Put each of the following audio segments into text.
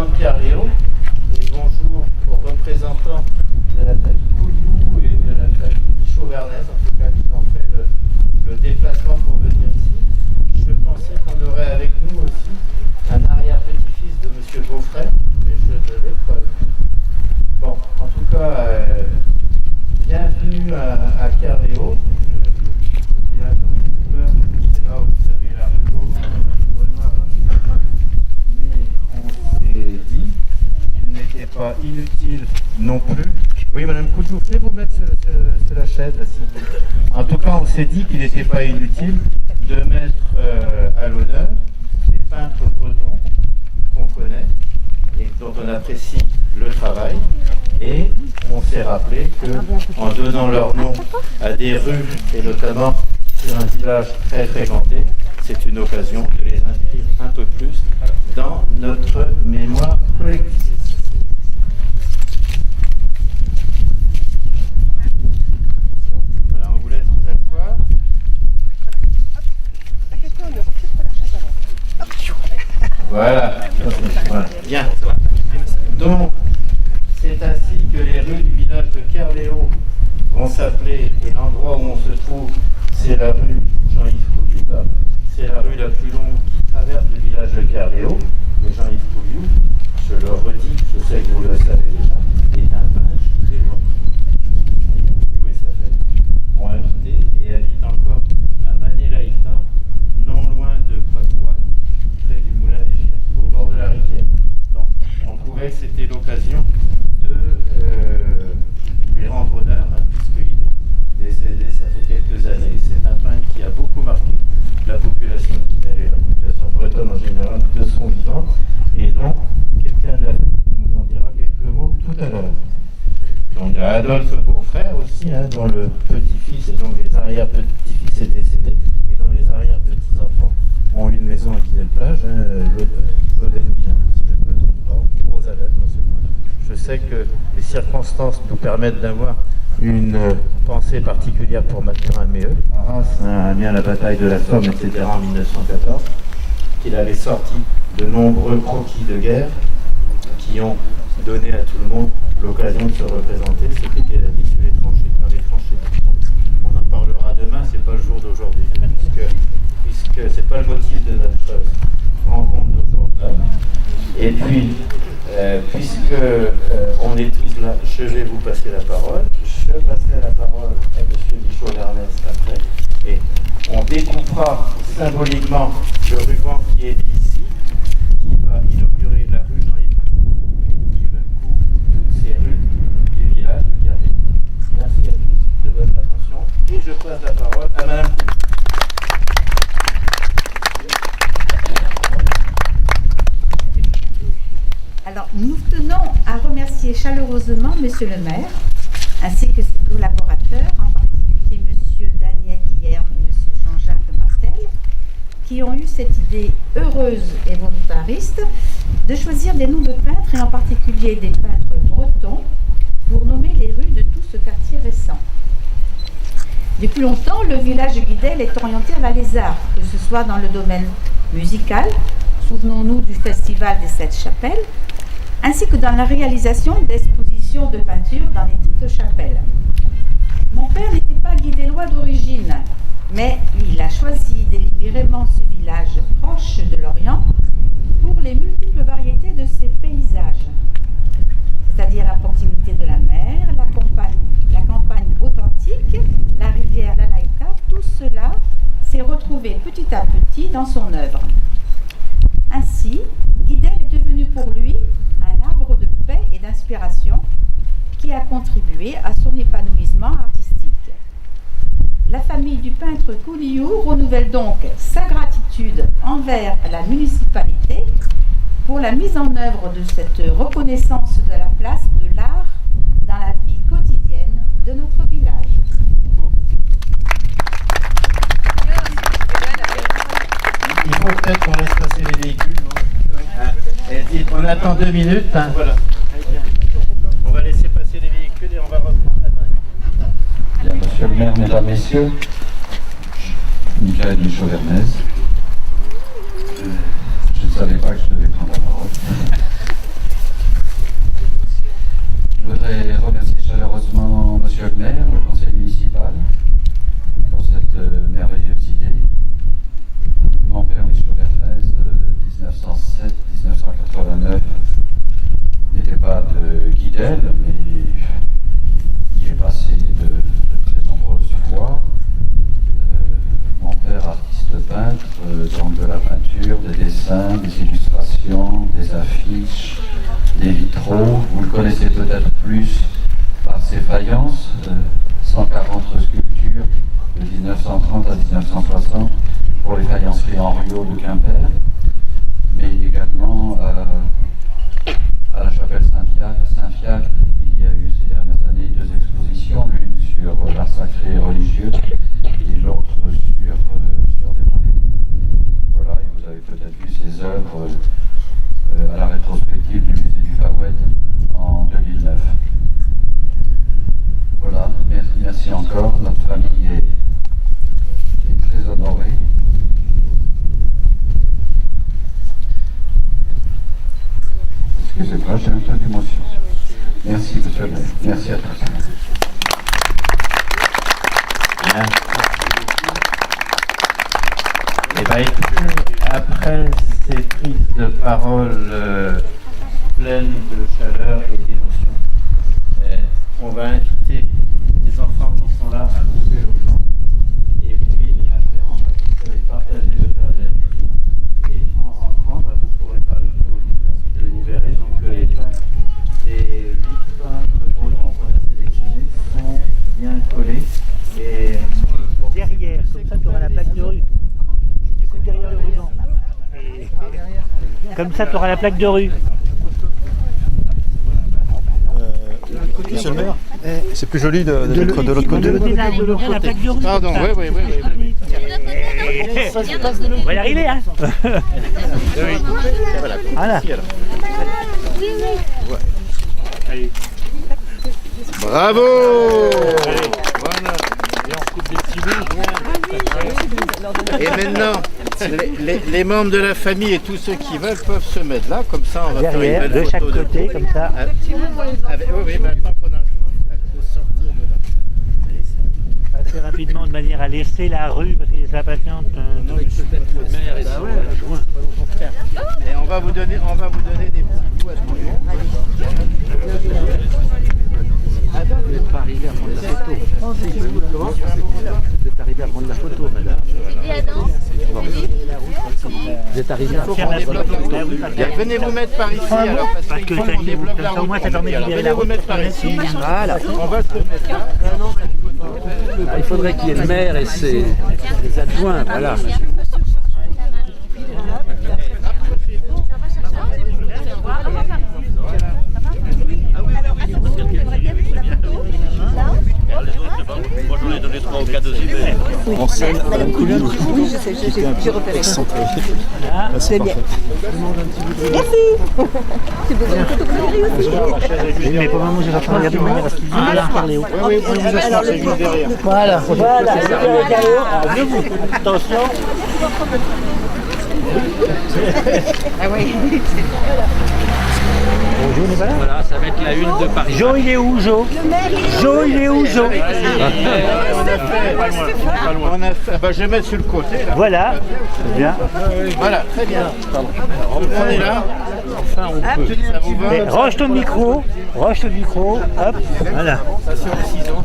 habitants de Pierre-Léo et bonjour aux représentants de la famille Couliou et de la famille Michaud-Vernez, en tout cas qui ont fait le déplacement pour venir ici. Je pensais qu'on aurait avec nous aussi un arrière-petit-fils de M. Beaufray, mais je ne l'ai pas vu. Bon, en tout cas, bienvenue à Pierre-Léo. C'est là où vous avez la Renoir. Mais on s'est dit qu'il n'était pas inutile non plus. Oui, Madame Couliou, vous pouvez vous mettre sur la chaise là, s'il vous plaît. En tout cas, on s'est dit qu'il n'était pas inutile de mettre à l'honneur des peintres bretons qu'on connaît et dont on apprécie le travail. Et on s'est rappelé qu'en donnant leur nom à des rues, et notamment sur un village très fréquenté, c'est une occasion de les inscrire un peu plus dans notre mémoire collective. Voilà, on vous laisse vous asseoir. Voilà. Voilà. Bien. Donc, c'est ainsi que les rues du village de Pierre-Léo vont s'appeler, et l'endroit où on se trouve, c'est la rue Jean-Yves Couliou. C'est la rue la plus longue qui traverse le village de Pierre-Léo. Et Jean-Yves Couliou, je le redis, je sais que vous le savez déjà, est un peintre témoin. Couliou et sa famille ont habité et habitent encore à Mané-Laïta, non loin de Poitouane, près du Moulin des Chiens, au bord de la rivière. Donc, on trouvait que c'était l'occasion de lui rendre honneur, puisqu'il est décédé, ça fait quelques années. C'est un peintre qui a beaucoup marqué la population de Guinée et la population bretonne en général de son vivant. Et donc, quelqu'un nous en dira quelques mots tout à l'heure. Donc, il y a Adolphe Beaufrère aussi, dont le petit-fils et donc les arrière-petits-fils est décédé, et dont les arrière-petits-enfants ont une maison à Guinée-le-Plage, Lodenville, si je ne me trompe pas, ou Rosalette, dans ce cas. Je sais que les circonstances nous permettent d'avoir une pensée particulière pour Mathurin Méheux. Arras a mis à la bataille de la Somme, etc. en 1914, qu'il avait sorti de nombreux croquis de guerre qui ont donné à tout le monde l'occasion de se représenter ce qu'était la vie sur les tranchées, dans les tranchées. On en parlera demain, c'est pas le jour d'aujourd'hui, puisque c'est pas le motif de notre rencontre d'aujourd'hui. Et puis, puisque on est tous là, je vais vous passer la parole. Je passerai la parole à M. Michaud-Vernez après. Et on découpera symboliquement le ruban qui est mis ici, qui va inaugurer la rue Jean-Yves et du même coup toutes ces rues du village de Pierre-Léo. Merci à tous de votre attention. Et je passe la parole à Mme Couliou. Alors, nous tenons à remercier chaleureusement Monsieur le maire, ainsi que ses collaborateurs, en particulier Monsieur Daniel Guillerme et Monsieur Jean-Jacques Martel, qui ont eu cette idée heureuse et volontariste de choisir des noms de peintres, et en particulier des peintres bretons, pour nommer les rues de tout ce quartier récent. Depuis longtemps, le village de Guidel est orienté vers les arts, que ce soit dans le domaine musical, souvenons-nous du Festival des Sept Chapelles, ainsi que dans la réalisation d'expositions de peinture dans les dites chapelles. Mon père n'était pas guidélois d'origine, mais il a choisi délibérément ce village proche de l'Orient pour les multiples variétés de ses paysages, c'est-à-dire la proximité de la mer, la campagne authentique, la rivière, la Laïka, tout cela s'est retrouvé petit à petit dans son œuvre. Ainsi, Guidel est devenu pour lui un arbre de paix et d'inspiration qui a contribué à son épanouissement artistique. La famille du peintre Couliou renouvelle donc sa gratitude envers la municipalité pour la mise en œuvre de cette reconnaissance de la place de l'art dans la vie quotidienne de notre village. Il faut peut-être qu'on laisse passer les véhicules. On attend 2 minutes. Voilà. On va laisser passer les véhicules et on va reprendre. Bien, monsieur le maire, mesdames, messieurs, Michael Michaud-Vernez. Je ne savais pas que je devais prendre la parole. 1987-1989 n'était pas de Guidel, mais il est passé de très nombreuses fois. Mon père, artiste peintre, donc de la peinture, des dessins, des illustrations, des affiches, des vitraux. Vous le connaissez peut-être plus par ses faïences, 140 sculptures de 1930 à 1960 pour les faïenceries Henriot de Quimper, mais également à la chapelle Saint-Fiacre. Il y a eu ces dernières années 2 expositions, l'une sur l'art sacré et religieux et l'autre sur des marines. Voilà, et vous avez peut-être vu ses œuvres à la rétrospective du musée du Far West en 2009. Voilà, merci encore. Notre famille est très honorée. Excusez-moi, j'ai un peu d'émotion. Merci, monsieur le maire. Merci à tous. Bien. Et bien, écoutez, après ces prises de parole pleines de chaleur et d'émotion, on va inviter les enfants qui sont là à couper au champ. Et puis après, on va tous aller partager le verre de la musique. Et en rentrant, vous pourrez faire le tour du village. Et vous verrez donc que les plats des 8 peintres bretons qu'on a sélectionnés sont bien collés. Et derrière, comme ça tu auras la plaque de rue. C'est derrière le ruban. Comme ça tu auras la plaque de rue. Monsieur le maire, c'est plus joli d'être de l'autre côté. La plaque de rue. pardon, oui. On va y arriver, hein. Voilà. Bravo! Voilà. Et maintenant, les membres de la famille et tous ceux qui veulent peuvent se mettre là, comme ça on va Derrière, faire une belle de chaque photo côté, comme ça. Oui, maintenant qu'on a sortir de là. Assez rapidement, de manière à laisser la rue, parce qu'il est impatient. Et on va vous donner des petits bouts à tout le monde. Ah ben, vous n'êtes pas arrivé à prendre la photo. Comment vous êtes arrivé à prendre la photo, madame? Vous êtes arrivé à prendre la photo. Venez vous mettre par ici, alors, parce qu'il faut qu'on débloque la route. Venez vous mettre par ici. Voilà, on va se mettre là. Il faudrait qu'il y ait le maire et ses adjoints, voilà. Moi j'en ai donné 3 ou 4 aussi, mais... En scène, Madame Couliou. Oui, je sais, j'ai repéré. C'est bien. Merci. Tu veux une photo aussi? Mais pour le moment, j'ai pas regardé de manière à ce qu'il y ait parler. Oui, on vous assure, c'est juste derrière. Voilà. Attention. Ah oui. Jo n'est pas là. Voilà, ça va être la une de Paris. Jo, il est où, Jo? Jo, il est où, Jo? On a fait, je vais mettre sur le côté là. Voilà. Bien. Voilà, très bien. On est là. Enfin, on peut. Ça vous va? Mais range ton micro. Range ton micro. Hop. Voilà. Ça sur les 6 ans.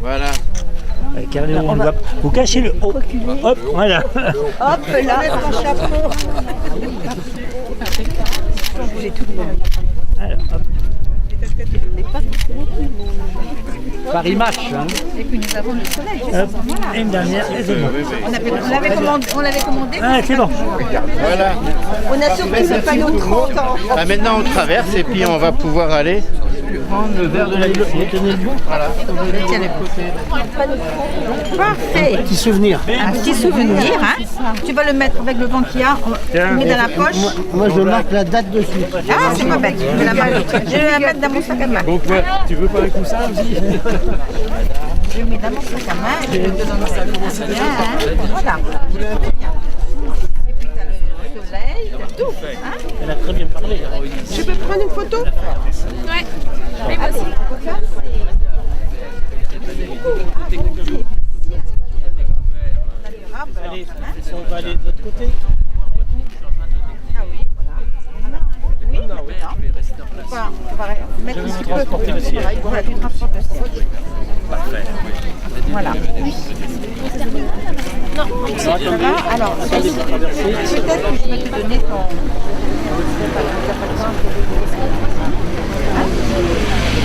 Voilà. Carnet, on doit... Vous cachez le haut. Hop, voilà. Hop, là. Mettre un chapeau. J'ai tout le monde. Alors, hop. Paris Match, hein. Et puis nous avons le soleil. Hop. Une dernière, et c'est bon. On l'avait commandé. Ah, c'est bon. Voilà. On a surtout le panneau 30 ans. Ah, maintenant on traverse et puis on va pouvoir aller prendre le verre de la lycée. Voilà. Parfait. Petit souvenir. Un petit souvenir, hein. Tu vas le mettre avec le vent qu'il y a, on le met dans la poche. Moi, je marque la date dessus. Ah, c'est pas bête. Je vais la mettre dans mon sac à main. Donc, ouais, tu veux pas avec tout ça aussi? Je le mets dans mon sac à main et je le donne dans mon sac à main. Voilà. Et puis t'as le soleil, t'as tout. Hein. Elle a très bien parlé. Je peux prendre une photo? Ouais. Oui, moi aussi. Allez, on va aller de l'autre côté. transporter le siège. Voilà, tu transportes le siège. Parfait. Voilà. Non, ça va. Alors, peut-être que je peux te donner ton...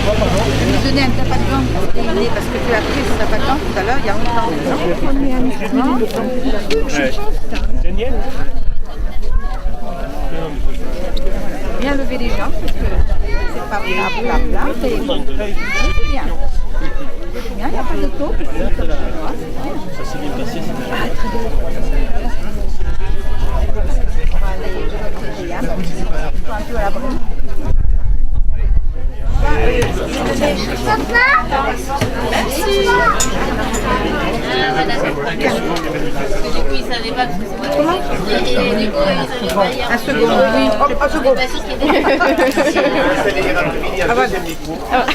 Je vais te donner un tapas de langue pour t'aider parce que tu as pris ce tapas de langue tout à l'heure, il y a longtemps. Daniel. Bien lever les jambes parce que c'est pas bla. C'est bien. C'est bien, il n'y a pas de taux. Ça s'est bien passé, c'est bien. On va aller un peu à la brune. Du coup, ils savaient pas parce que c'est moi. Et du coup, ils savaient pas hier. Un second, oui. Un second. Pas sûr qu'il était. Ah voilà. Alors,